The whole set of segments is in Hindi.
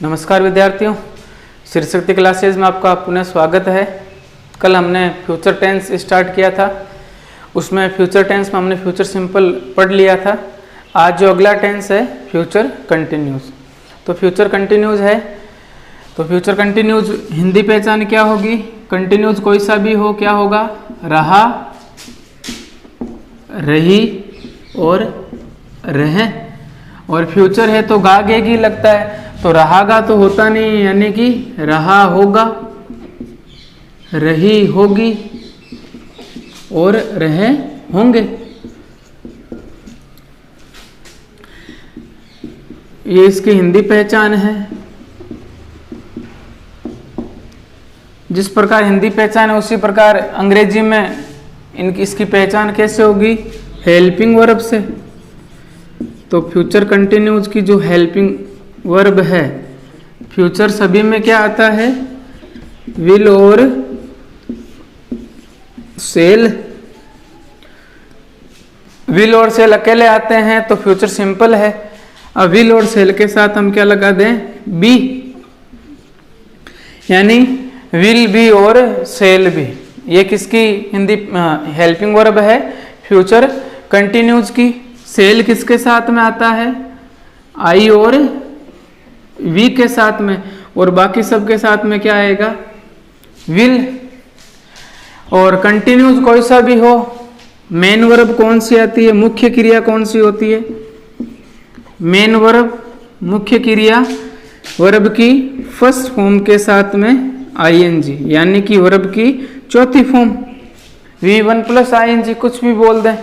नमस्कार विद्यार्थियों, श्री शक्ति क्लासेज में आपका पुनः स्वागत है। कल हमने फ्यूचर टेंस स्टार्ट किया था, उसमें फ्यूचर टेंस में हमने फ्यूचर सिंपल पढ़ लिया था। आज जो अगला टेंस है फ्यूचर कंटिन्यूस। तो फ्यूचर कंटिन्यूस है, तो फ्यूचर कंटिन्यूस हिंदी पहचान क्या होगी? कंटिन्यूस कोई सा भी हो, क्या होगा? रहा, रही और रहे। और फ्यूचर है तो गा गेगी लगता है, तो रहागा तो होता नहीं, यानी कि रहा होगा, रही होगी और रहे होंगे। ये इसकी हिंदी पहचान है। जिस प्रकार हिंदी पहचान है उसी प्रकार अंग्रेजी में इसकी पहचान कैसे होगी? हेल्पिंग वर्ब से। तो फ्यूचर कंटिन्यूस की जो हेल्पिंग वर्ब है, फ्यूचर सभी में क्या आता है? विल और सेल। विल और सेल अकेले आते हैं तो फ्यूचर सिंपल है। अब विल और सेल के साथ हम क्या लगा दें? बी, यानी विल बी और सेल बी। ये किसकी हिंदी हेल्पिंग वर्ब है? फ्यूचर कंटिन्यूस की। सेल किसके साथ में आता है? आई और वी के साथ में, और बाकी सब के साथ में क्या आएगा? विल। और कंटिन्यूस कोई सा भी हो, मेन वर्ब कौन सी आती है? मुख्य क्रिया कौन सी होती है? मेन वर्ब, मुख्य क्रिया वर्ब की फर्स्ट फॉर्म के साथ में आईएनजी, यानी कि वर्ब की चौथी फॉर्म। V1 प्लस आईएनजी कुछ भी बोल दें,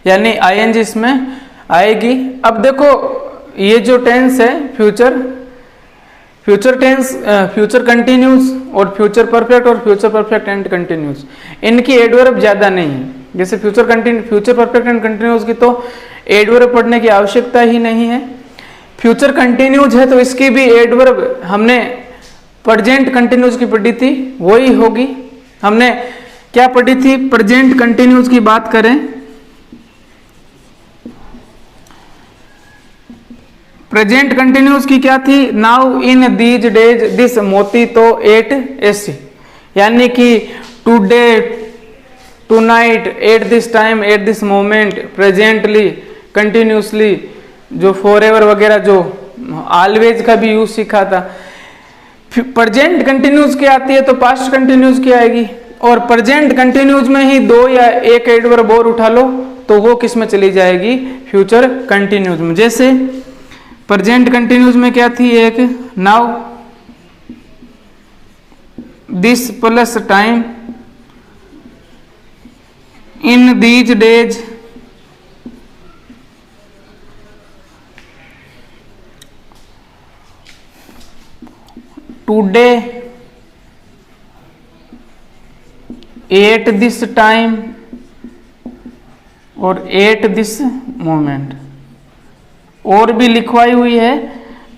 यानी आईएनजी इसमें आएगी। अब देखो ये जो टेंस है फ्यूचर टेंस, फ्यूचर कंटिन्यूस और फ्यूचर परफेक्ट और फ्यूचर परफेक्ट एंड कंटिन्यूस, इनकी एडवर्ब ज्यादा नहीं है। जैसे फ्यूचर परफेक्ट एंड कंटिन्यूस की तो एडवर्ब पढ़ने की आवश्यकता ही नहीं है। फ्यूचर कंटिन्यूस है तो इसकी भी एडवर्ब हमने प्रेजेंट कंटिन्यूस की पढ़ी थी, वही होगी। हमने क्या पढ़ी थी? प्रेजेंट कंटिन्यूस की बात करें, प्रेजेंट कंटिन्यूस की क्या थी? Now in these days this मोती तो एट ऐसी, यानी कि today, tonight, at this time, at this moment, presently, continuously, जो फॉरएवर वगैरह जो ऑलवेज का भी यूज सीखा था। प्रेजेंट कंटिन्यूस की आती है तो पास्ट कंटिन्यूस की आएगी, और प्रेजेंट कंटिन्यूस में ही दो या एक एडवर्ब और उठा लो तो वो किस में चली जाएगी? फ्यूचर कंटिन्यूस में। जैसे प्रेजेंट कंटिन्यूस में क्या थी? एक now, this plus time, in these days, today, at this time और एट दिस मोमेंट। और भी लिखवाई हुई है,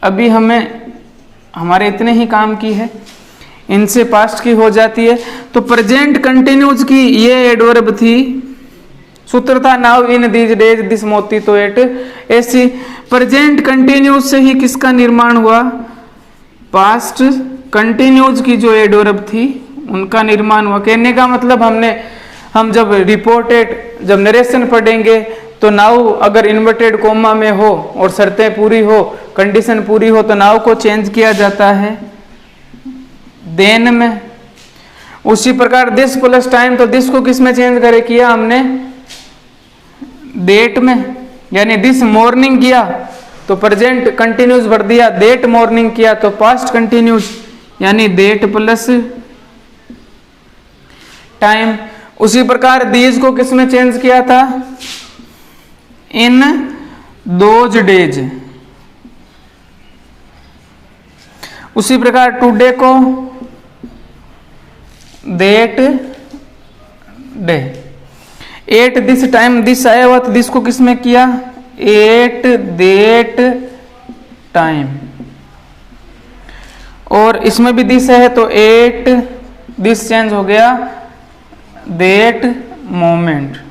अभी हमारे इतने ही काम की है, इनसे पास्ट की हो जाती है। तो प्रेजेंट कंटिन्यूस की ये एडवर्ब थी, सूत्र था now in these days this मोती तो एट ऐसी। प्रेजेंट कंटिन्यूस से ही किसका निर्माण हुआ? पास्ट कंटिन्यूस की जो एडवर्ब थी उनका निर्माण हुआ। कहने का मतलब हम जब रिपोर्टेड, जब नरेशन पढ़ेंगे तो नाउ अगर इन्वर्टेड कोमा में हो और शर्तें पूरी हो, कंडीशन पूरी हो, तो नाउ को चेंज किया जाता है देन में। उसी प्रकार दिस प्लस टाइम, तो दिस को किस में चेंज किया हमने? डेट में। यानी दिस मॉर्निंग किया तो प्रेजेंट कंटिन्यूस भर दिया, डेट मॉर्निंग किया तो पास्ट कंटिन्यूस, यानी डेट प्लस टाइम। उसी प्रकार दीज को किस में चेंज किया था? In those days. उसी प्रकार टुडे को that day. At this time, this आया हुआ तो दिस को किस में किया? At that time. और इसमें भी दिस है तो एट दिस चेंज हो गया दैट मोमेंट।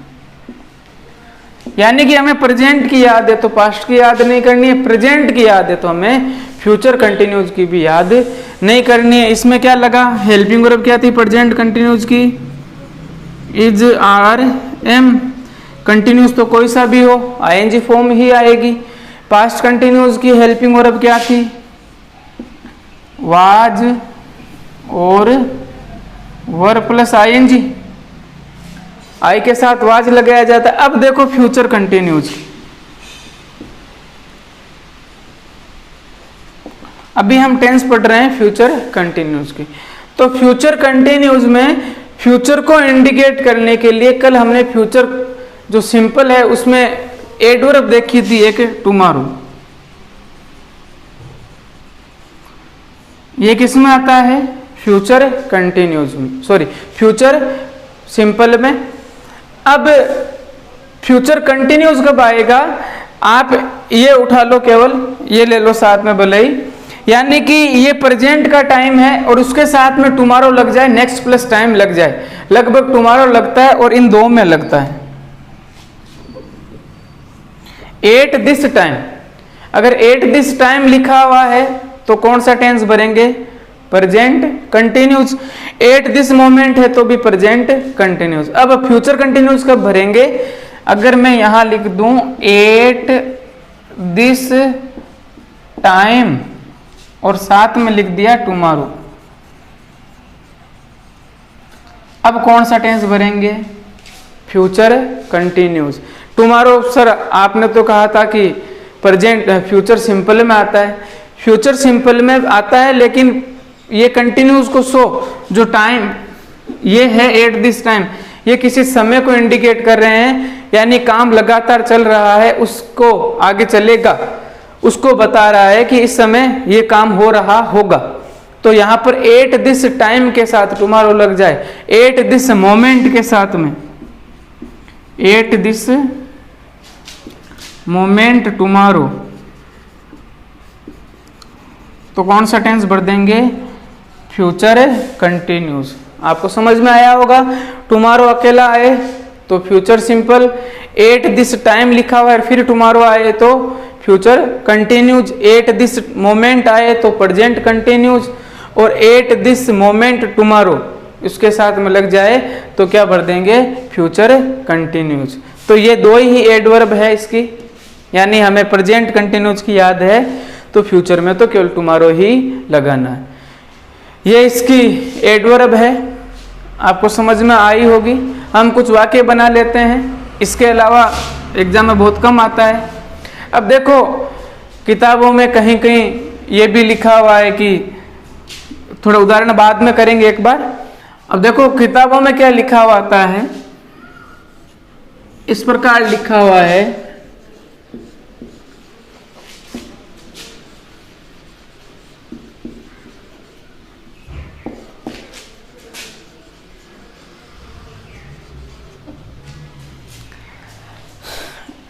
यानी कि हमें प्रेजेंट की याद है तो पास्ट की याद नहीं करनी है, प्रेजेंट की याद है तो हमें फ्यूचर कंटिन्यूज की भी याद नहीं करनी है। इसमें क्या लगा, हेल्पिंग वर्ब क्या थी प्रेजेंट कंटिन्यूज की, इज आर एम। कंटिन्यूज तो कोई सा भी हो, आईएनजी फॉर्म ही आएगी। पास्ट कंटिन्यूज की हेल्पिंग वर्ब क्या थी, वाज और वर प्लस आईएनजी, आई के साथ वाज लगाया जाता है। अब देखो फ्यूचर कंटिन्यूज, अभी हम टेंस पढ़ रहे हैं फ्यूचर कंटिन्यूज की। तो फ्यूचर कंटिन्यूज में फ्यूचर को इंडिकेट करने के लिए कल हमने फ्यूचर जो सिंपल है उसमें एडवर्ब देखी थी, एक टुमारो। ये किस में आता है, फ्यूचर कंटिन्यूज में, सॉरी फ्यूचर सिंपल में। अब फ्यूचर कंटिन्यूज कब आएगा, आप ये उठा लो, केवल ये ले लो साथ में भले ही, यानी कि ये प्रेजेंट का टाइम है और उसके साथ में टुमारो लग जाए, नेक्स्ट प्लस टाइम लग जाए, लगभग टुमारो लगता है और इन दो में लगता है। एट दिस टाइम, अगर एट दिस टाइम लिखा हुआ है तो कौन सा टेंस भरेंगे, present continues. At this moment है तो भी प्रेजेंट कंटिन्यूज। अब फ्यूचर कंटिन्यूज कब भरेंगे, अगर मैं यहां लिख दूं एट दिस टाइम और साथ में लिख दिया टुमारो, अब कौन सा टेंस भरेंगे, फ्यूचर कंटिन्यूज। टुमारो सर आपने तो कहा था कि प्रेजेंट फ्यूचर सिंपल में आता है, फ्यूचर सिंपल में आता है, लेकिन ये कंटिन्यूज को जो टाइम ये है एट दिस टाइम, ये किसी समय को इंडिकेट कर रहे हैं, यानी काम लगातार चल रहा है, उसको आगे चलेगा, उसको बता रहा है कि इस समय ये काम हो रहा होगा। तो यहां पर एट दिस टाइम के साथ टुमारो लग जाए, एट दिस मोमेंट के साथ में, एट दिस मोमेंट टुमारो, तो कौन सा टेंस भर देंगे, फ्यूचर कंटिन्यूज। आपको समझ में आया होगा, टुमारो अकेला आए तो future simple, at this time लिखा हुआ है फिर टुमारो आए तो future continues, at this moment आए तो प्रेजेंट कंटिन्यूज, और एट दिस मोमेंट टुमारो उसके साथ में लग जाए तो क्या भर देंगे, फ्यूचर कंटिन्यूज। तो ये दो ही एडवर्ब है इसकी, यानी हमें प्रेजेंट कंटिन्यूज की याद है तो फ्यूचर में तो केवल टुमारो ही लगाना है। ये इसकी एडवर्ब है, आपको समझ में आई होगी। हम कुछ वाक्य बना लेते हैं, इसके अलावा एग्जाम में बहुत कम आता है। अब देखो किताबों में कहीं कहीं ये भी लिखा हुआ है कि, थोड़ा उदाहरण बाद में करेंगे एक बार। अब देखो किताबों में क्या लिखा हुआ आता है, इस प्रकार लिखा हुआ है,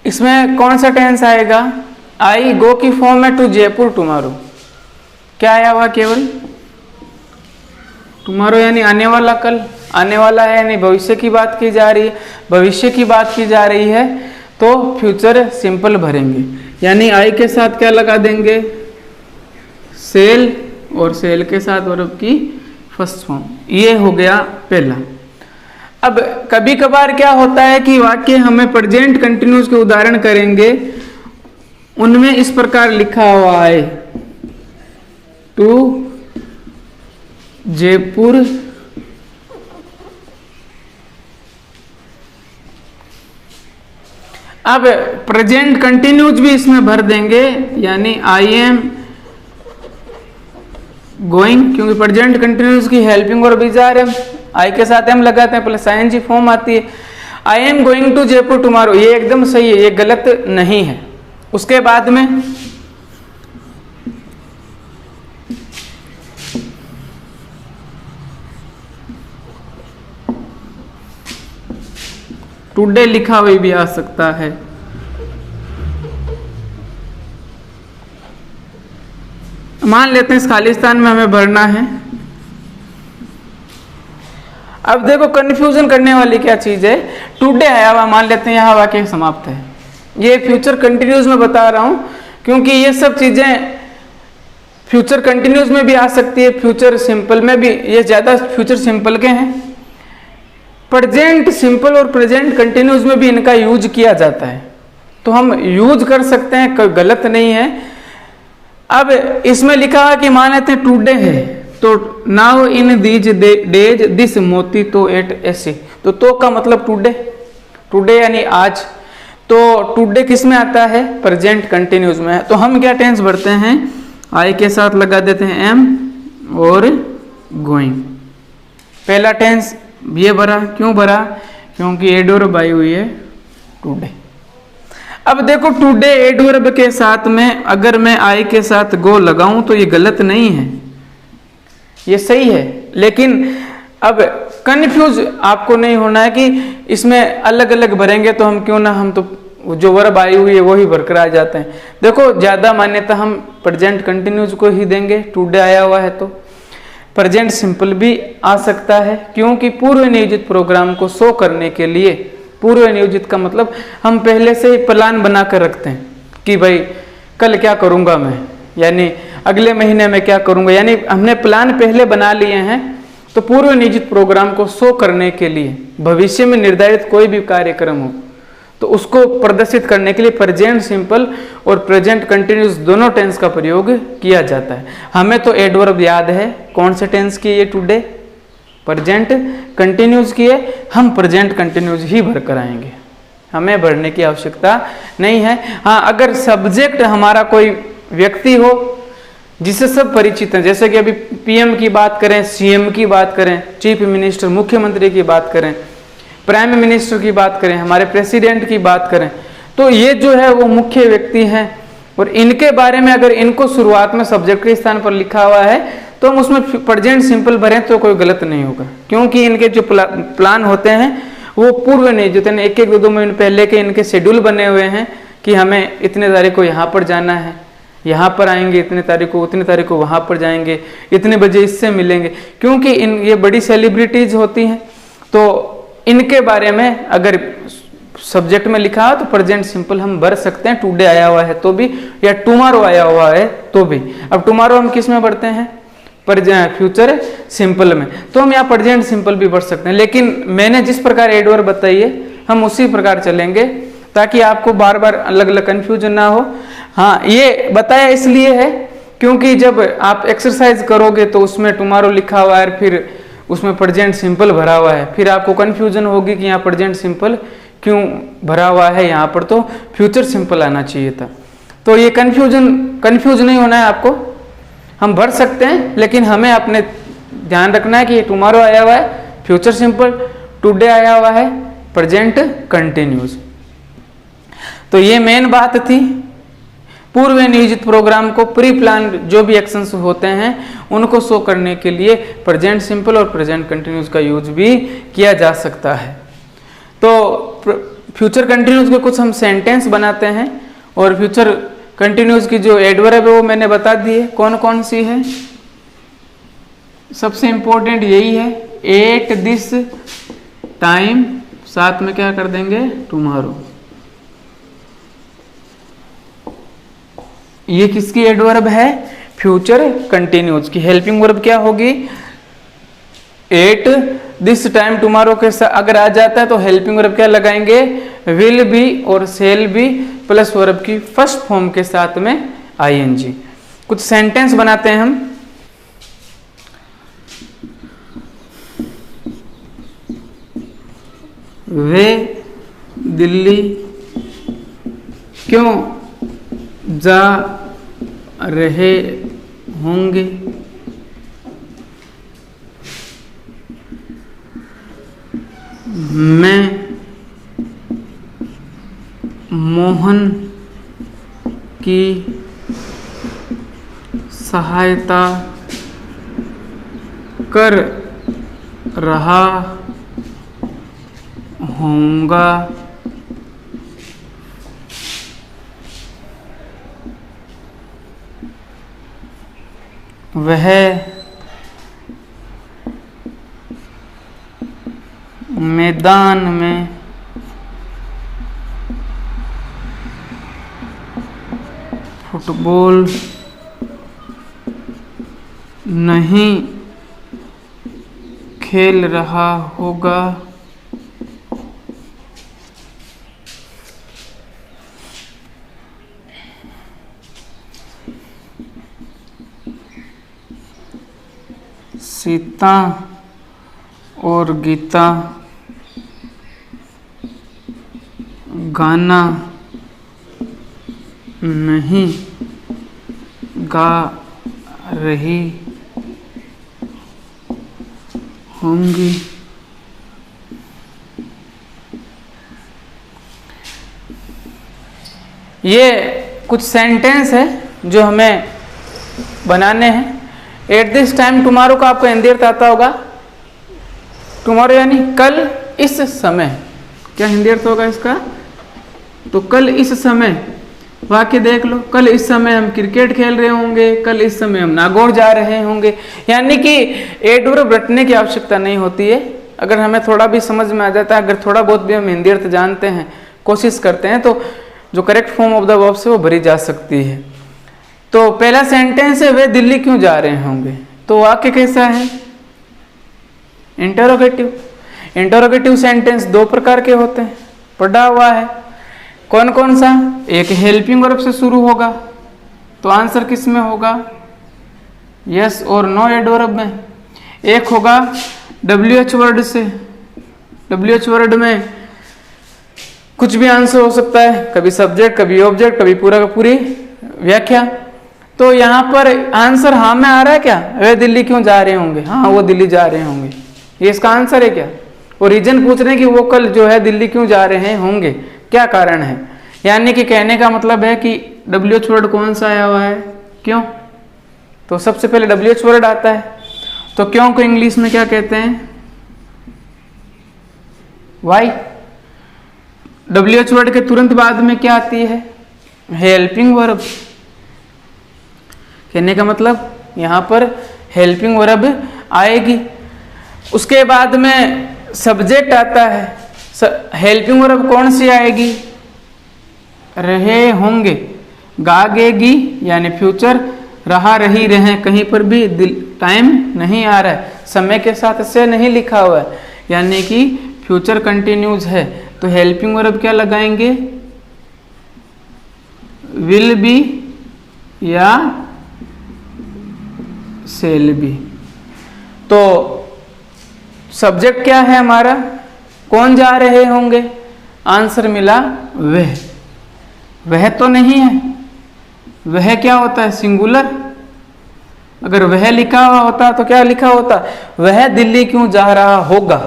इसमें कौन सा टेंस आएगा, आई गो की फॉर्म में टू जयपुर टुमारो, क्या आया हुआ, केवल टुमारो यानी आने वाला कल, आने वाला है यानी भविष्य की बात की जा रही है, भविष्य की बात की जा रही है तो फ्यूचर सिंपल भरेंगे, यानी आई के साथ क्या लगा देंगे, सेल, और सेल के साथ वर्ब की फर्स्ट फॉर्म। ये हो गया पहला। अब कभी कभार क्या होता है कि वाक्य हमें प्रेजेंट कंटिन्यूस के उदाहरण करेंगे, उनमें इस प्रकार लिखा हुआ है, टू जयपुर अब प्रेजेंट कंटिन्यूज भी इसमें भर देंगे, यानी आई एम गोइंग, क्योंकि प्रेजेंट कंटिन्यूस की हेल्पिंग और बीजार एम, आई के साथ एम लगाते हैं, प्लस आईएनजी फॉर्म आती है। I am going to Jaipur tomorrow, ये एकदम सही है, ये गलत नहीं है। उसके बाद में टुडे लिखा हुआ भी आ सकता है। मान लेते हैं इस खालिस्तान में हमें भरना है। अब देखो कंफ्यूजन करने वाली क्या चीज है, टुडे आया हुआ, मान लेते हैं यहां वाक्य समाप्त है। ये फ्यूचर कंटिन्यूस में बता रहा हूं क्योंकि ये सब चीजें फ्यूचर कंटिन्यूस में भी आ सकती है, फ्यूचर सिंपल में भी, ये ज़्यादा फ्यूचर सिंपल के हैं। प्रेजेंट सिंपल और प्रेजेंट कंटिन्यूस में भी इनका यूज किया जाता है, तो हम यूज कर सकते हैं, कोई गलत नहीं है। अब इसमें लिखा है कि मान लेते हैं टुडे है, तो now in these days this मोती तो एट ऐसे, तो का मतलब टुडे, टुडे यानी आज। तो टुडे किस में आता है? प्रेजेंट कंटिन्यूस में है। तो हम क्या टेंस भरते हैं? आई के साथ लगा देते हैं एम और गोइंग। पहला टेंस ये भरा, क्यों भरा? क्योंकि एड वर्ब आई हुई है टुडे। अब देखो टुडे एड वर्ब के साथ में अगर मैं आई के साथ गो लगाऊं तो ये गलत नहीं है, ये सही है। लेकिन अब कंफ्यूज आपको नहीं होना है कि इसमें अलग अलग भरेंगे तो हम क्यों ना, हम तो जो वर्ब आई हुई है वही भरकर आ जाते हैं। देखो ज्यादा मान्यता हम प्रेजेंट कंटिन्यूस को ही देंगे, टुडे आया हुआ है तो। प्रेजेंट सिंपल भी आ सकता है, क्योंकि पूर्व नियोजित प्रोग्राम को शो करने के लिए, पूर्व नियोजित का मतलब हम पहले से ही प्लान बना कर रखते हैं कि भाई कल क्या करूंगा मैं, यानी अगले महीने में क्या करूंगा, यानी हमने प्लान पहले बना लिए हैं। तो पूर्व नियोजित प्रोग्राम को शो करने के लिए, भविष्य में निर्धारित कोई भी कार्यक्रम हो तो उसको प्रदर्शित करने के लिए प्रेजेंट सिंपल और प्रेजेंट कंटिन्यूस दोनों टेंस का प्रयोग किया जाता है। हमें तो एडवर्ब याद है, कौन से टेंस की ये टुडे, प्रेजेंट कंटिन्यूस की है, हम प्रेजेंट कंटिन्यूस ही भर कर आएंगे, हमें भरने की आवश्यकता नहीं है। हाँ, अगर सब्जेक्ट हमारा कोई व्यक्ति हो जिससे सब परिचित हैं, जैसे कि अभी पीएम की बात करें, सीएम की बात करें, चीफ मिनिस्टर मुख्यमंत्री की बात करें, प्राइम मिनिस्टर की बात करें, हमारे प्रेसिडेंट की बात करें, तो ये जो है वो मुख्य व्यक्ति हैं और इनके बारे में अगर इनको शुरुआत में सब्जेक्ट के स्थान पर लिखा हुआ है तो हम उसमें प्रेजेंट सिंपल भरें तो कोई गलत नहीं होगा, क्योंकि इनके जो प्लान होते हैं वो पूर्व नियोजित हैं, एक एक दो महीने पहले के इनके शेड्यूल बने हुए हैं कि हमें इतने तारीख को यहाँ पर जाना है, यहाँ पर आएंगे, इतने तारीख को, उतने तारीख को वहाँ पर जाएंगे, इतने बजे इससे मिलेंगे, क्योंकि ये बड़ी सेलिब्रिटीज होती हैं। तो इनके बारे में अगर सब्जेक्ट में लिखा हो तो प्रेजेंट सिंपल हम भर सकते हैं, टुडे आया हुआ है तो भी, या टुमारो आया हुआ है तो भी। अब टुमारो हम किस में भरते हैं? फ्यूचर सिंपल में, तो हम यहाँ प्रेजेंट सिंपल भी भर सकते हैं। लेकिन मैंने जिस प्रकार एडवर्ब बताई है हम उसी प्रकार चलेंगे ताकि आपको बार बार अलग अलग कंफ्यूजन ना हो। हाँ, ये बताया इसलिए है क्योंकि जब आप एक्सरसाइज करोगे तो उसमें टुमारो लिखा हुआ है, फिर उसमें प्रेजेंट सिंपल भरा हुआ है, फिर आपको कंफ्यूजन होगी कि यहाँ प्रेजेंट सिंपल क्यों भरा हुआ है, यहाँ पर तो फ्यूचर सिंपल आना चाहिए था। तो ये कंफ्यूज नहीं होना है आपको, हम भर सकते हैं, लेकिन हमें अपने ध्यान रखना है कि ये टुमारो आया हुआ है फ्यूचर सिंपल, टुडे आया हुआ है प्रेजेंट कंटिन्यूस। तो ये मेन बात थी। पूर्व नियोजित प्रोग्राम को प्री प्लान जो भी एक्शंस होते हैं उनको शो करने के लिए प्रेजेंट सिंपल और प्रेजेंट कंटिन्यूस का यूज भी किया जा सकता है। तो फ्यूचर कंटिन्यूस के कुछ हम सेंटेंस बनाते हैं और फ्यूचर कंटिन्यूस की जो एडवर्ब है वो मैंने बता दी है कौन कौन सी है। सबसे इंपॉर्टेंट यही है, एट दिस टाइम, साथ में क्या कर देंगे? टुमारो। ये किसकी एडवर्ब है? फ्यूचर कंटिन्यूस की। हेल्पिंग वर्ब क्या होगी? एट दिस टाइम टुमारो के साथ अगर आ जाता है तो हेल्पिंग वर्ब क्या लगाएंगे? विल बी और सेल बी प्लस वर्ब की फर्स्ट फॉर्म के साथ में आईएनजी। कुछ सेंटेंस बनाते हैं हम। वे दिल्ली क्यों जा रहे होंगे? मैं मोहन की सहायता कर रहा होऊंगा। वह मैदान में फुटबॉल नहीं खेल रहा होगा। सीता और गीता गाना नहीं गा रही होंगी। ये कुछ सेंटेंस है जो हमें बनाने हैं। एट दिस टाइम टुमारो का आपको हिंदी अर्थ आता होगा। टुमारो यानी कल इस समय, क्या हिंदी अर्थ होगा इसका? तो कल इस समय, वाक्य देख लो, कल इस समय हम क्रिकेट खेल रहे होंगे, कल इस समय हम नागौर जा रहे होंगे। यानी कि एडवर्ब रटने की आवश्यकता नहीं होती है। अगर हमें थोड़ा भी समझ में आ जाता है, अगर थोड़ा बहुत भी हम हिंदी अर्थ जानते हैं, कोशिश करते हैं, तो जो correct form of the verb से वो भरी जा सकती है। तो पहला सेंटेंस है, वे दिल्ली क्यों जा रहे होंगे। तो वाक्य कैसा है? इंटरोगेटिव। इंटरोगेटिव सेंटेंस दो प्रकार के होते हैं, पढ़ा हुआ है। कौन कौन सा? एक हेल्पिंग वर्ब से शुरू होगा, तो आंसर किस में होगा? यस और नो एडवर्ब में। एक होगा WH वर्ड से। WH वर्ड में कुछ भी आंसर हो सकता है, कभी सब्जेक्ट, कभी ऑब्जेक्ट, कभी पूरा का पूरी व्याख्या। तो यहाँ पर आंसर हाँ में आ रहा है क्या? वे दिल्ली क्यों जा रहे होंगे, हाँ वो दिल्ली जा रहे होंगे, ये इसका आंसर है क्या? वो रीजन पूछ रहे हैं कि वो कल जो है दिल्ली क्यों जा रहे होंगे, क्या कारण है। यानी कि कहने का मतलब है कि WH वर्ड कौन सा आया हुआ है, क्यों। तो सबसे पहले WH वर्ड आता है। तो क्यों को इंग्लिश में क्या कहते हैं? वाई। WH वर्ड के तुरंत बाद में क्या आती है? Helping verb. कहने का मतलब यहां पर हेल्पिंग वर्ब आएगी। उसके बाद में सब्जेक्ट आता है। हेल्पिंग वर्ब कौन सी आएगी? रहे होंगे। गागेगी यानी फ्यूचर, रहा रही रहे, कहीं पर भी टाइम नहीं आ रहा है, समय के साथ से नहीं लिखा हुआ है, यानी कि फ्यूचर कंटिन्यूज है। तो हेल्पिंग वर्ब क्या लगाएंगे? विल बी या सेल बी। तो सब्जेक्ट क्या है हमारा? कौन जा रहे होंगे? आंसर मिला वह। वह तो नहीं है, वह क्या होता है? सिंगुलर। अगर वह लिखा हुआ होता तो क्या लिखा होता? वह दिल्ली क्यों जा रहा होगा,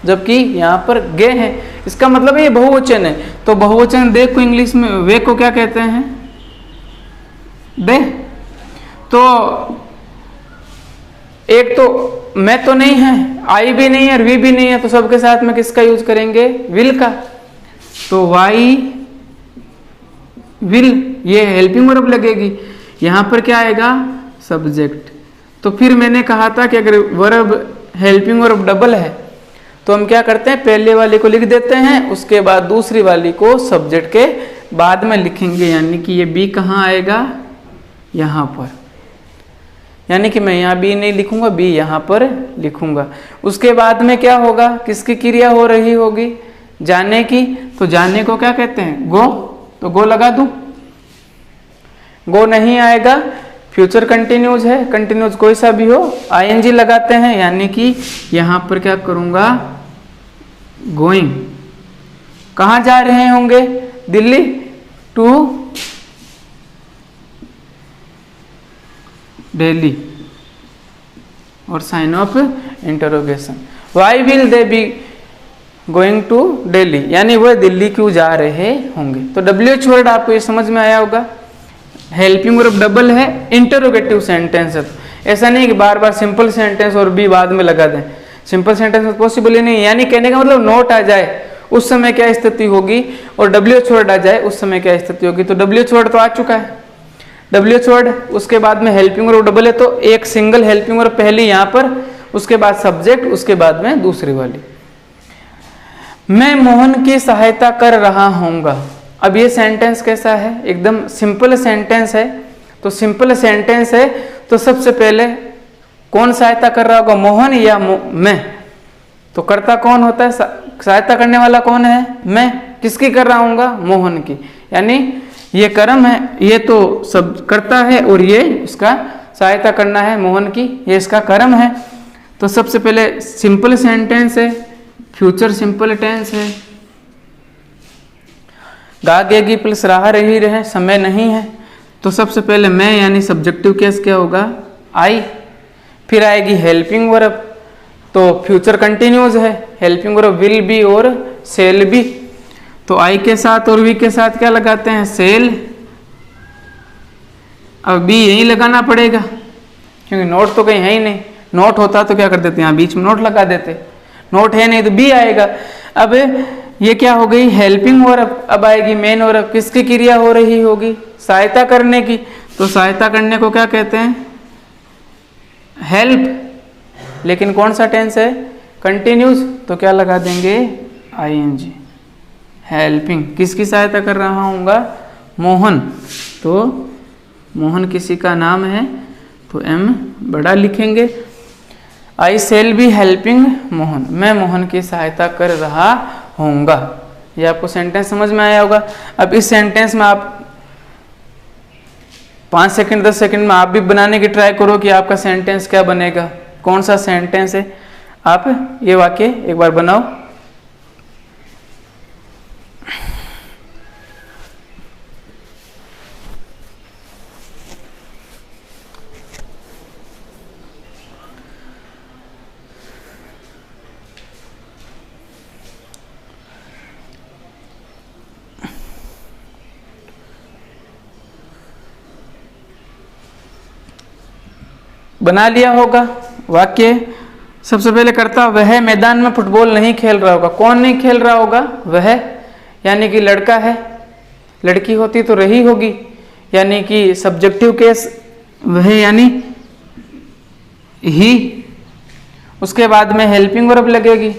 जबकि यहाँ पर गे है, इसका मतलब ये बहुवचन है। तो बहुवचन दे को इंग्लिश में वे को क्या कहते हैं? दे। तो एक तो मैं तो नहीं है, आई भी नहीं है और वी भी नहीं है, तो सबके साथ में किसका यूज करेंगे? विल का। तो वाई विल, ये हेल्पिंग वर्ब लगेगी। यहां पर क्या आएगा? सब्जेक्ट। तो फिर मैंने कहा था कि अगर वर्ब हेल्पिंग वर्ब डबल है तो हम क्या करते हैं? पहले वाली को लिख देते हैं, उसके बाद दूसरी वाली को सब्जेक्ट के बाद में लिखेंगे। यानी कि ये बी कहाँ आएगा? यहां पर। यानी कि मैं यहाँ बी नहीं लिखूंगा, बी यहाँ पर लिखूंगा। उसके बाद में क्या होगा? किसकी क्रिया हो रही होगी? जाने की। तो जाने को क्या कहते हैं? गो। तो गो लगा दूं? गो नहीं आएगा, फ्यूचर कंटिन्यूज है, कंटिन्यूज कोई सा भी हो, ING लगाते हैं। यानी कि यहां पर क्या करूंगा? गोइंग। कहां जा रहे होंगे? दिल्ली। टू दिल्ली और sign of interrogation. Why will they be going to Delhi, यानी वह दिल्ली क्यों जा रहे होंगे। तो WH वर्ड आपको ये समझ में आया होगा। हेल्पिंग वर्ब डबल है, इंटरोगेटिव सेंटेंस है। तो ऐसा नहीं कि बार बार सिंपल सेंटेंस और बी बाद में लगा दें, सिंपल सेंटेंस पॉसिबल ही नहीं। यानी कहने का मतलब नोट आ जाए उस समय क्या स्थिति होगी, और WH वर्ड आ जाए उस समय क्या स्थिति होगी। तो WH वर्ड तो आ चुका है, WH वर्ड, उसके बाद में हेल्पिंग वर्ब डबल है, तो एक सिंगल हेल्पिंग वर्ब पहली यहाँ पर, उसके बाद सब्जेक्ट, उसके बाद में दूसरी वाली। मैं मोहन की सहायता कर रहा हूँगा। अब ये सेंटेंस कैसा है? एकदम सिंपल सेंटेंस है। तो सिंपल सेंटेंस है तो सबसे पहले कौन सहायता कर रहा होगा, मोहन या मैं? तो कर्ता कौन होता है, सहायता करने वाला कौन है, मैं। किसकी कर रहा हूँगा, मोहन की। यानी ये कर्म है, ये तो सब कर्ता है और ये इसका सहायता करना है मोहन की, ये इसका कर्म है। तो सबसे पहले सिंपल सेंटेंस है, फ्यूचर सिंपल टेंस है। गा गेगी प्लस रहा रही रहे, समय नहीं है। तो सबसे पहले मैं यानी सब्जेक्टिव केस क्या होगा, आई। फिर आएगी हेल्पिंग वर्ब, तो फ्यूचर कंटिन्यूज है, हेल्पिंग वर्ब विल बी और सेल बी। तो आई के साथ और वी के साथ क्या लगाते हैं, सेल। अब बी यहीं लगाना पड़ेगा क्योंकि नोट तो कहीं है ही नहीं। नोट होता तो क्या कर देते, यहाँ बीच में नोट लगा देते, नोट है नहीं तो बी आएगा। अब ये क्या हो गई, हेल्पिंग वर्ब। अब आएगी मेन वर्ब, किसकी क्रिया हो रही होगी, सहायता करने की। तो सहायता करने को क्या कहते हैं, हेल्प। लेकिन कौन सा टेंस है, कंटिन्यूज। तो क्या लगा देंगे, आईएनजी। हेल्पिंग, किसकी सहायता कर रहा हूँगा, मोहन। तो मोहन किसी का नाम है तो एम बड़ा लिखेंगे। आई सेल बी हेल्पिंग मोहन, मैं मोहन की सहायता कर रहा होऊंगा। ये आपको सेंटेंस समझ में आया होगा। अब इस सेंटेंस में आप 5 सेकंड 10 सेकंड में आप भी बनाने की ट्राई करो कि आपका सेंटेंस क्या बनेगा, कौन सा सेंटेंस है। आप ये वाक्य एक बार बनाओ। बना लिया होगा वाक्य। सबसे पहले करता, वह मैदान में फुटबॉल नहीं खेल रहा होगा। कौन नहीं खेल रहा होगा, वह, यानी कि लड़का है। लड़की होती तो रही होगी, यानी कि सब्जेक्टिव केस वह यानी ही। उसके बाद में हेल्पिंग वर्ब लगेगी,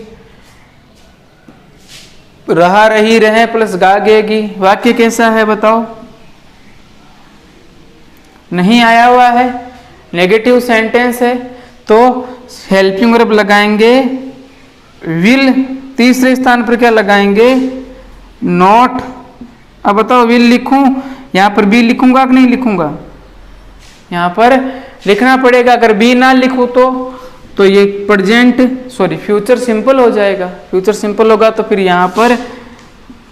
रहा रही रहे प्लस गा गेगी। वाक्य कैसा है बताओ, नहीं आया हुआ है, नेगेटिव सेंटेंस है। तो हेल्पिंग वर्ब लगाएंगे विल, तीसरे स्थान पर क्या लगाएंगे, नॉट। अब बताओ विल लिखूं, यहां पर बी लिखूंगा कि नहीं लिखूंगा, यहां पर लिखना पड़ेगा। अगर बी ना लिखूं तो ये फ्यूचर सिंपल हो जाएगा। फ्यूचर सिंपल होगा तो फिर यहां पर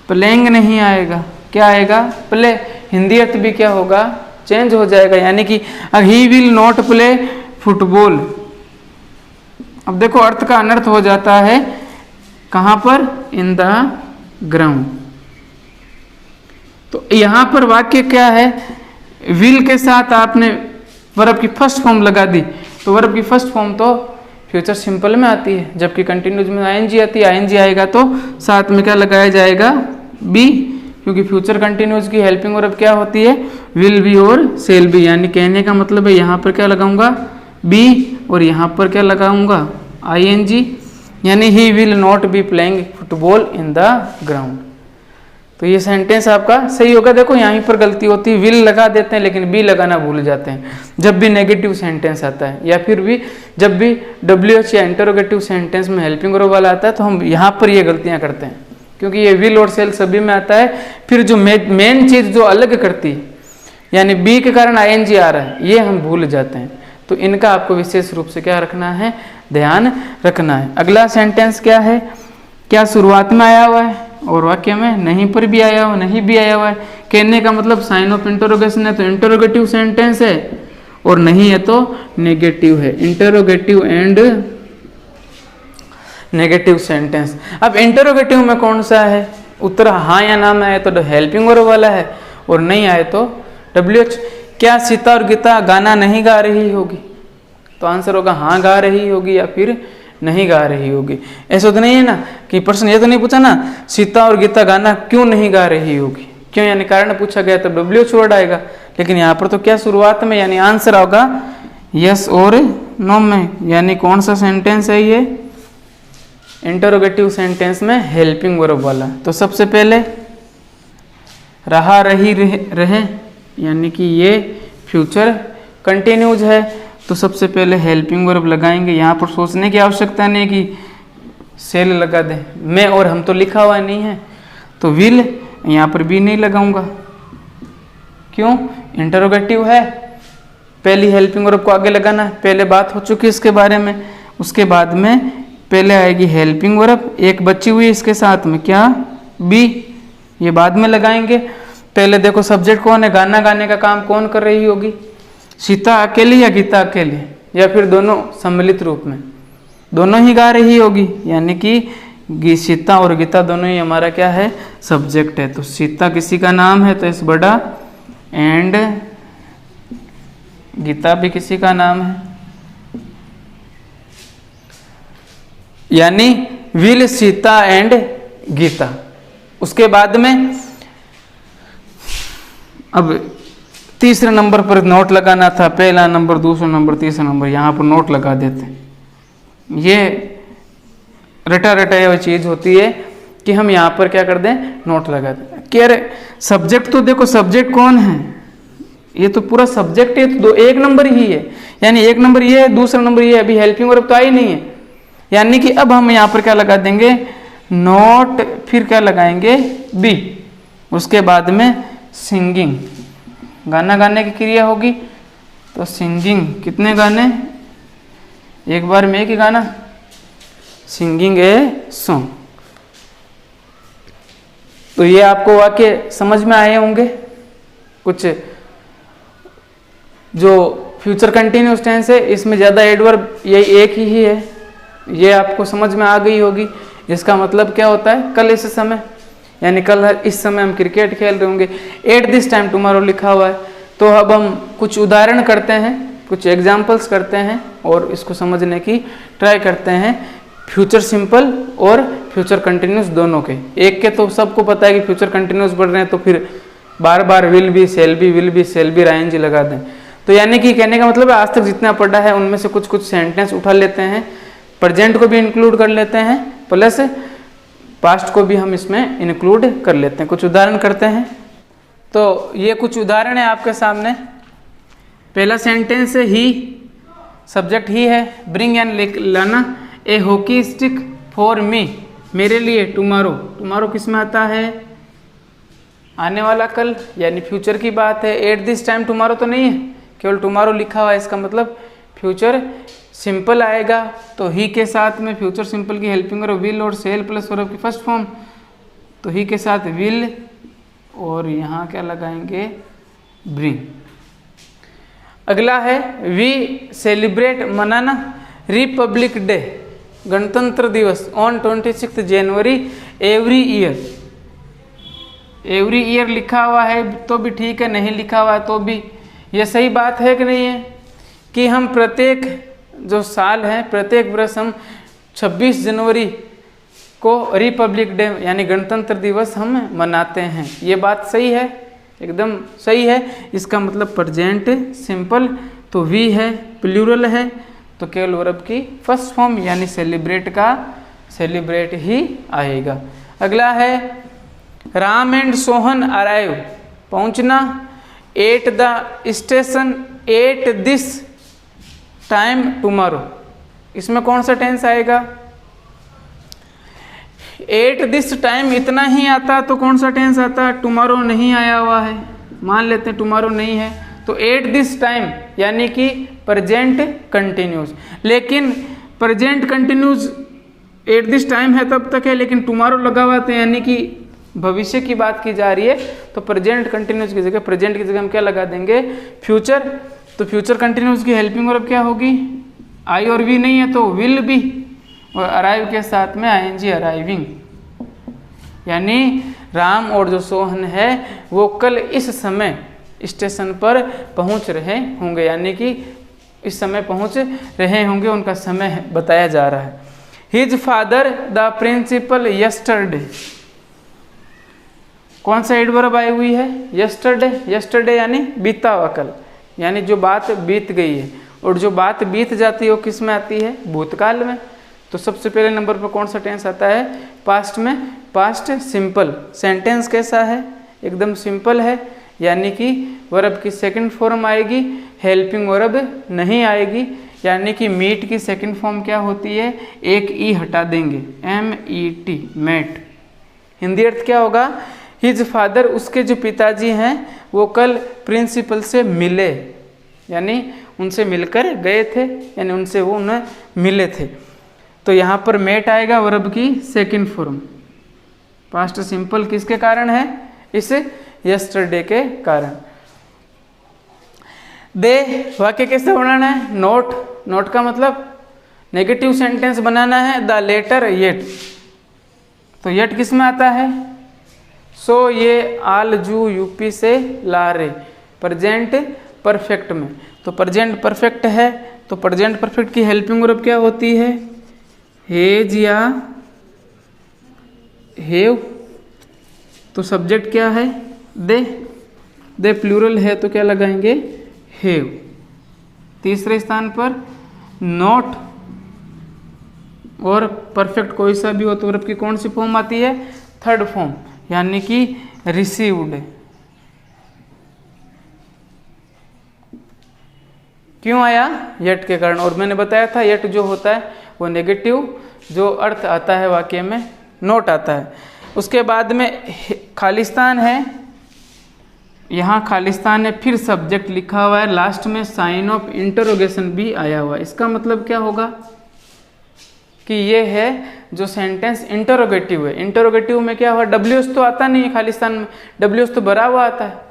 प्लेइंग नहीं आएगा, क्या आएगा, प्ले। हिंदी अर्थ भी क्या होगा, चेंज हो जाएगा। यानी कि he will not play football. अब देखो अर्थ का अनर्थ हो जाता है कहां पर, इन द ग्राउंड। तो यहां पर वाक्य क्या है, विल के साथ आपने वर्ब की फर्स्ट फॉर्म लगा दी। तो वर्ब की फर्स्ट फॉर्म तो फ्यूचर सिंपल में आती है, जबकि कंटिन्यूज में आईएनजी आती है। आईएनजी आएगा तो साथ में क्या लगाया जाएगा, बी, क्योंकि फ्यूचर कंटिन्यूज की हेल्पिंग वर्ब क्या होती है, विल बी और सेल बी। यानी कहने का मतलब है यहाँ पर क्या लगाऊंगा, बी, और यहाँ पर क्या लगाऊंगा, आईएनजी। यानी he will not be playing football in the ground. तो ये सेंटेंस आपका सही होगा। देखो यहीं पर गलती होती है, विल लगा देते हैं लेकिन बी लगाना भूल जाते हैं जब भी नेगेटिव सेंटेंस आता है, या फिर भी जब भी WH या इंटरोगेटिव सेंटेंस में हेल्पिंग वर्ब वाला आता है तो हम यहाँ पर ये गलतियाँ करते हैं, क्योंकि ये विल और सेल सभी में आता है। फिर जो मेन चीज़ जो अलग करती है, यानी बी के कारण आईएनजी आ रहा है, ये हम भूल जाते हैं। तो इनका आपको विशेष रूप से क्या रखना है, ध्यान रखना है। अगला सेंटेंस क्या है, क्या शुरुआत में आया हुआ है और वाक्य में नहीं पर भी आया हुआ, नहीं भी आया हुआ है। कहने का मतलब साइन ऑफ इंटरोगेशन है तो इंटरोगेटिव सेंटेंस है, और नहीं है तो नेगेटिव है, इंटरोगेटिव एंड नेगेटिव सेंटेंस। अब इंटरोगेटिव में कौन सा है, उत्तर हाँ या ना में आए तो हेल्पिंग वर्ब वाला है, और नहीं आए तो WH। क्या सीता और गीता गाना नहीं गा रही होगी, तो आंसर होगा हाँ गा रही होगी या फिर नहीं गा रही होगी। ऐसा तो नहीं है ना कि प्रश्न ये तो नहीं पूछा ना, सीता और गीता गाना क्यों नहीं गा रही होगी, क्यों यानी कारण पूछा गया तो WH वर्ड आएगा। लेकिन यहाँ पर तो क्या शुरुआत में, यानी आंसर होगा यस और नो में। यानी कौन सा सेंटेंस है ये, इंटरोगेटिव सेंटेंस में हेल्पिंग वर्ब वाला। तो सबसे पहले रहा रही रहे, यानी कि ये फ्यूचर कंटिन्यूज है। तो सबसे पहले हेल्पिंग वर्ब लगाएंगे। यहाँ पर सोचने की आवश्यकता नहीं कि सेल लगा दें, मैं और हम तो लिखा हुआ नहीं है, तो विल यहाँ पर भी नहीं लगाऊंगा। क्यों? इंटरोगेटिव है, पहली हेल्पिंग वर्ब को आगे लगाना है, पहले बात हो चुकी है इसके बारे में। उसके बाद में पहले आएगी हेल्पिंग वर्ब, एक बची हुई इसके साथ में, क्या? बी, ये बाद में लगाएंगे। पहले देखो सब्जेक्ट कौन है, गाना गाने का काम कौन कर रही होगी? सीता अकेली या गीता अकेली, या फिर दोनों सम्मिलित रूप में? दोनों ही गा रही होगी, यानी कि सीता और गीता दोनों ही हमारा क्या है? सब्जेक्ट है। तो सीता किसी का नाम है तो इस बड़ा, एंड गीता भी किसी का नाम है, यानी विल, सीता एंड गीता। उसके बाद में अब तीसरे नंबर पर नोट लगाना था, पहला नंबर, दूसरा नंबर, तीसरा नंबर, यहाँ पर नोट लगा देते हैं। ये रटा हुई चीज होती है कि हम यहाँ पर क्या कर दें? नोट लगा दें। कि अरे सब्जेक्ट तो देखो, सब्जेक्ट कौन है? ये तो पूरा सब्जेक्ट है, तो एक नंबर ही है, यानी एक नंबर ये है, दूसरा नंबर ये है, अभी हेल्पिंग वर्ब तो आई नहीं है, यानी कि अब हम यहाँ पर क्या लगा देंगे? नोट, फिर क्या लगाएंगे? बी। उसके बाद में सिंगिंग, गाना गाने की क्रिया होगी, तो सिंगिंग, कितने गाने? एक बार में एक ही गाना, सिंगिंग ए सॉन्ग। तो ये आपको वाक्य समझ में आए होंगे। कुछ जो फ्यूचर कंटिन्यूस टेंस है इसमें ज़्यादा एडवर्ब यही एक ही है, ये आपको समझ में आ गई होगी। इसका मतलब क्या होता है? कल इस समय, यानी कल इस समय हम क्रिकेट खेल रहे होंगे। एट दिस टाइम टुमारो लिखा हुआ है। तो अब हम कुछ उदाहरण करते हैं, कुछ एग्जाम्पल्स करते हैं और इसको समझने की ट्राई करते हैं, फ्यूचर सिंपल और फ्यूचर कंटिन्यूस दोनों के। एक के तो सबको पता है कि फ्यूचर कंटिन्यूस बढ़ रहे हैं, तो फिर बार बार will be, shall be, will be, shall be, I N G लगा दें। तो यानी कि कहने का मतलब है आज तक जितना पढ़ा है उनमें से कुछ कुछ सेंटेंस उठा लेते हैं, प्रेजेंट को भी इंक्लूड कर लेते हैं, प्लस पास्ट को भी हम इसमें इंक्लूड कर लेते हैं। कुछ उदाहरण करते हैं। तो ये कुछ उदाहरण है आपके सामने। पहला सेंटेंस है ही, सब्जेक्ट ही है, ब्रिंग एंड लाना A hockey stick for me, मेरे लिए, टुमारो। टुमारो किस में आता है? आने वाला कल, यानी फ्यूचर की बात है। एट दिस टाइम टुमारो तो नहीं है, केवल टुमारो लिखा हुआ है, इसका मतलब फ्यूचर सिंपल आएगा। तो ही के साथ में फ्यूचर सिंपल की हेल्पिंग वर्ब विल और सेल प्लस वर्ब की फर्स्ट फॉर्म, तो ही के साथ विल और यहाँ क्या लगाएंगे? ब्रिंग। अगला है वी सेलिब्रेट, मनाना, रिपब्लिक डे, गणतंत्र दिवस, on 26 January every year. Every year लिखा हुआ है तो भी ठीक है, नहीं लिखा हुआ है तो भी ये सही बात है कि नहीं है? कि हम प्रत्येक जो साल है, प्रत्येक वर्ष हम 26 जनवरी को रिपब्लिक डे यानी गणतंत्र दिवस हम मनाते हैं। ये बात सही है, एकदम सही है। इसका मतलब प्रेजेंट सिंपल, तो वी है, प्लूरल है, तो केवल वर्ब की फर्स्ट फॉर्म यानी सेलिब्रेट का सेलिब्रेट ही आएगा। अगला है राम एंड सोहन अराइव, पहुंचना, at the station at this time tomorrow. इसमें कौन सा टेंस आएगा? एट दिस टाइम इतना ही आता तो कौन सा टेंस आता? टुमारो नहीं आया हुआ है, मान लेते हैं टुमारो नहीं है, तो एट दिस टाइम यानी कि प्रेजेंट कंटिन्यूस। लेकिन present continuous at this time है तब तक है, लेकिन टुमारो लगा हुआ था यानी कि भविष्य की बात की जा रही है, तो प्रेजेंट कंटिन्यूस की जगह, प्रेजेंट की जगह हम क्या लगा देंगे? फ्यूचर। तो फ्यूचर कंटिन्यूस की हेल्पिंग वर्ब क्या होगी? आई और वी नहीं है तो विल बी, और अराइव के साथ में आईएनजी अराइविंग, यानी राम और जो सोहन है वो कल इस समय स्टेशन पर पहुंच रहे होंगे, यानी कि इस समय पहुंच रहे होंगे, उनका समय बताया जा रहा है। His father the principal yesterday, कौन सा एडवर्ब आई हुई है? यस्टरडे। यस्टरडे यानी बीता हुआ कल, यानी जो बात बीत गई है, और जो बात बीत जाती है वो किस में आती है? भूतकाल में। तो सबसे पहले नंबर पर कौन सा टेंस आता है? पास्ट में, पास्ट सिंपल। सेंटेंस कैसा है? एकदम सिंपल है, यानी कि वर्ब की सेकंड फॉर्म आएगी हेल्पिंग वर्ब नहीं आएगी, यानी कि मीट की सेकंड फॉर्म क्या होती है, एक ई हटा देंगे, MET, मेट। हिंदी अर्थ क्या होगा, हिज फादर, उसके जो पिताजी हैं वो कल प्रिंसिपल से मिले, यानी उनसे मिलकर गए थे, यानी उनसे वो उन्हें मिले थे। तो यहाँ पर मेट आएगा वर्ब की सेकंड फॉर्म। पास्ट सिंपल किसके कारण है, इस यस्टरडे के कारण। दे वाक्य कैसे बनाना है, नोट, नोट का मतलब नेगेटिव सेंटेंस बनाना है, द लेटर येट, तो येट किस में आता है, सो ये आल जू यूपी से ला रे, प्रेजेंट परफेक्ट में। तो प्रेजेंट परफेक्ट है, तो प्रेजेंट परफेक्ट की हेल्पिंग वर्ब क्या होती है, हेज या हेव। तो सब्जेक्ट क्या है, दे, दे प्लूरल है तो क्या लगाएंगे, हेव। तीसरे स्थान पर नोट और परफेक्ट कोई सा भी हो तो वर्ब की कौन सी फॉर्म आती है, थर्ड फॉर्म, यानी कि रिसीव्ड। क्यों आया, येट के कारण। और मैंने बताया था येट जो होता है वो नेगेटिव जो अर्थ आता है वाक्य में, नोट आता है। उसके बाद में खालिस्तान है, यहाँ खालिस्तान है, फिर सब्जेक्ट लिखा हुआ है, लास्ट में साइन ऑफ इंटरोगेशन भी आया हुआ है। इसका मतलब क्या होगा कि ये है जो सेंटेंस इंटरोगेटिव है। इंटरोगेटिव में क्या हुआ, WH तो आता नहीं है खालिस्तान में, WH तो भरा हुआ आता है,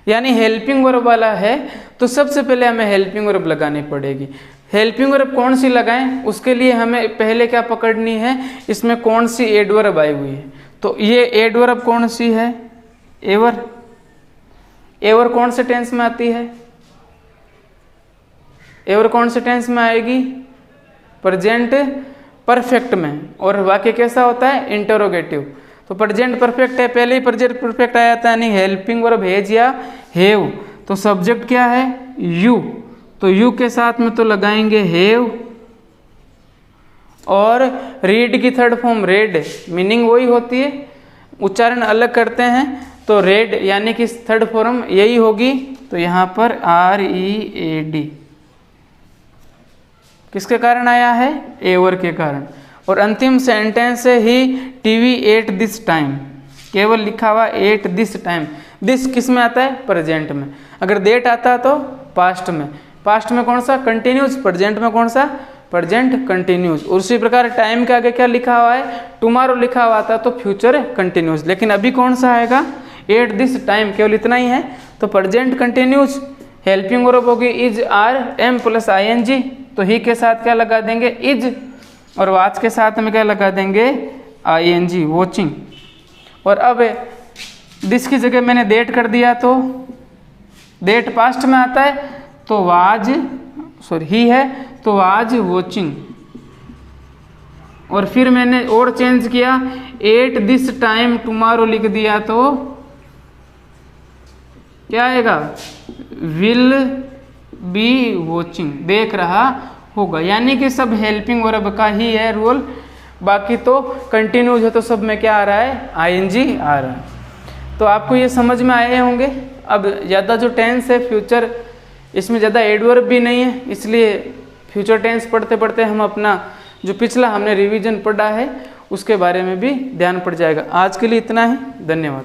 यानी हेल्पिंग वर्ब वाला है, तो सबसे पहले हमें हेल्पिंग वर्ब लगानी पड़ेगी। हेल्पिंग वर्ब कौन सी लगाएं, उसके लिए हमें पहले क्या पकड़नी है, इसमें कौन सी एडवर्ब आई हुई है। तो ये एडवर्ब कौन सी है, एवर। एवर कौन से टेंस में आती है, एवर कौन से टेंस में आएगी, प्रेजेंट परफेक्ट में। और वाक्य कैसा होता है, इंटरोगेटिव। तो प्रेजेंट परफेक्ट है, पहले ही प्रेजेंट परफेक्ट आया था, यानी हेल्पिंग वर्ब हेज या हेव। तो सब्जेक्ट क्या है, यू, तो यू के साथ में तो लगाएंगे हेव। और रीड की थर्ड फॉर्म रेड, मीनिंग वही होती है, उच्चारण अलग करते हैं, तो रेड यानी कि थर्ड फॉर्म यही होगी। तो यहाँ पर READ किसके कारण आया है, एवर के कारण। और अंतिम सेंटेंस है ही टीवी एट दिस टाइम, केवल लिखा हुआ एट दिस टाइम। दिस किस में आता है, प्रेजेंट में। अगर देट आता तो पास्ट में, पास्ट में कौन सा, कंटिन्यूज, प्रेजेंट में कौन सा, प्रेजेंट कंटिन्यूज। उसी प्रकार टाइम के आगे क्या लिखा हुआ है, टुमारो लिखा हुआ था तो फ्यूचर कंटिन्यूज। लेकिन अभी कौन सा आएगा, एट दिस टाइम, केवल इतना ही है, तो प्रेजेंट कंटिन्यूज। हेल्पिंग वर्ब होगी is, are, am plus ING, तो ही के साथ क्या लगा देंगे, इज, और वाच के साथ में क्या लगा देंगे, ING, वॉचिंग। और अब दिस की जगह मैंने डेट कर दिया, तो डेट पास्ट में आता है, तो वाज, सॉरी ही है तो वाज वॉचिंग। और फिर मैंने और चेंज किया, एट दिस टाइम टुमारो लिख दिया, तो क्या आएगा, विल बी वॉचिंग, देख रहा होगा। यानी कि सब हेल्पिंग वर्ब का ही है रोल, बाकी तो कंटिन्यूज है, तो सब में क्या आ रहा है, ING आ रहा है। तो आपको ये समझ में आए होंगे। अब ज़्यादा जो टेंस है फ्यूचर, इसमें ज़्यादा एडवर्ब भी नहीं है, इसलिए फ्यूचर टेंस पढ़ते पढ़ते हम अपना जो पिछला हमने रिवीजन पढ़ा है उसके बारे में भी ध्यान पड़ जाएगा। आज के लिए इतना ही, धन्यवाद।